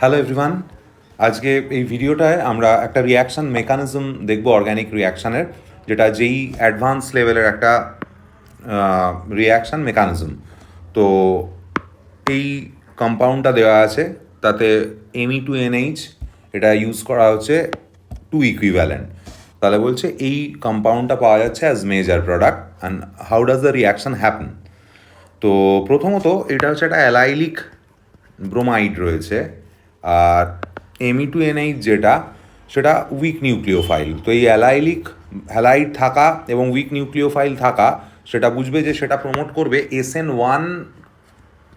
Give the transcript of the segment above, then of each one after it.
Hello everyone, আজকে এই ভিডিওটায় আমরা একটা রিয়াকশান মেকানিজম দেখব অর্গ্যানিক রিয়াকশানের, যেটা যেই অ্যাডভান্স লেভেলের একটা রিয়াকশান মেকানিজম। তো এই কম্পাউন্ডটা দেওয়া আছে, তাতে Me2NH এটা ইউজ করা হচ্ছে 2 ইকুইভ্যালেন্ট। তাহলে বলছে এই কম্পাউন্ডটা পাওয়া যাচ্ছে as major product and how does the reaction happen. তো প্রথমত এটা হচ্ছে একটা অ্যালাইলিক ব্রোমাইড রয়েছে, আর Me2NH যেটা সেটা উইক নিউক্লিওফাইল। তো এই হ্যালাইড থাকা এবং উইক নিউক্লিওফাইল থাকা সেটা বুঝবে যে সেটা প্রমোট করবে SN1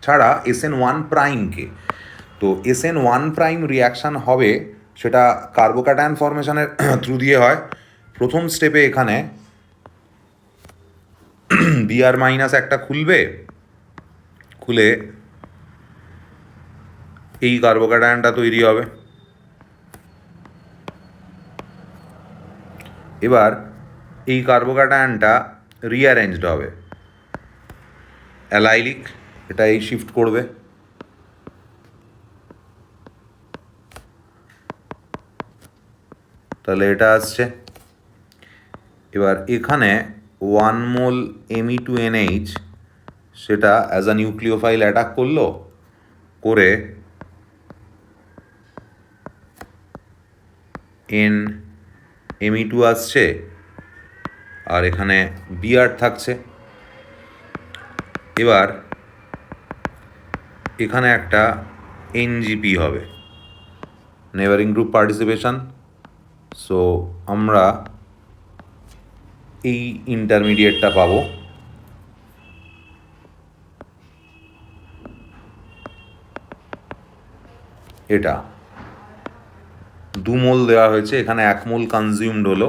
ছাড়া SN1 প্রাইমকে। তো SN1 প্রাইম রিয়াকশান হবে, সেটা কার্বোক্যাটায়ন ফর্মেশনের থ্রু দিয়ে হয়। প্রথম স্টেপে এখানে Br- একটা খুলবে, খুলে এই কার্বোক্যাটায়নটা তৈরি হবে। এবার এই কার্বোক্যাটায়নটা রিঅ্যারেঞ্জড হবে, অ্যালাইলিক এটা এই শিফট করবে, তাহলে এটা আসছে। এবার এখানে 1 মোল Me2NH সেটা অ্যাজ আ নিউক্লিওফাইল অ্যাটাক করলো, করে Me2 আসছে, আর এখানে Br থাকছে। এবার এখানে একটা NGP হবে, নেবারিং গ্রুপ পার্টিসিপেশন। সো আমরা এই ইন্টারমিডিয়েটটা পাবো। এটা 2 মোল দেওয়া হয়েছে, এখানে 1 মোল কনজিউমড হলো,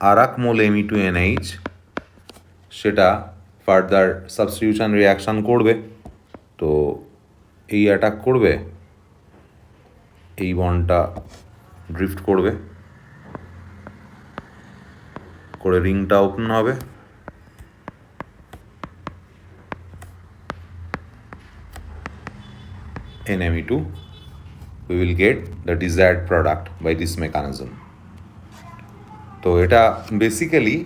আর 1 মোল Me2NH সেটা ফার্দার সাবস্টিটিউশন রিয়াকশান করবে। তো এই অ্যাটাক করবে, এই বন্ডটা ড্রিফট করবে, করে রিংটা ওপেন হবে, NMe2, we will get the desired product by this mechanism. তো এটা বেসিক্যালি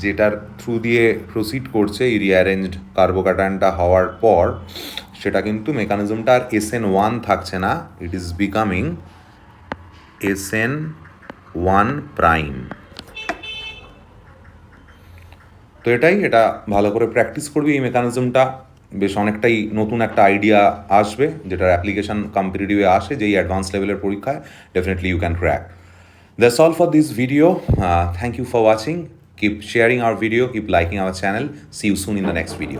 যেটার থ্রু দিয়ে প্রসিড করছে এই রিঅ্যারেঞ্জড কার্বোক্যাটায়নটা হওয়ার পর, সেটা কিন্তু মেকানিজমটা আর SN1 থাকছে না, it is becoming SN1 prime. তো এটা ভালো করে প্র্যাকটিস করবি, এই মেকানিজমটা বেশ অনেকটাই নতুন একটা আইডিয়া আসবে, যেটার অ্যাপ্লিকেশন কম্পিটিটিভে আসে, যেই অ্যাডভান্স লেভেলের পরীক্ষায় definitely you can crack. That's all for this video. Thank you for watching. Keep sharing our video, keep liking our channel. See you soon in the next video.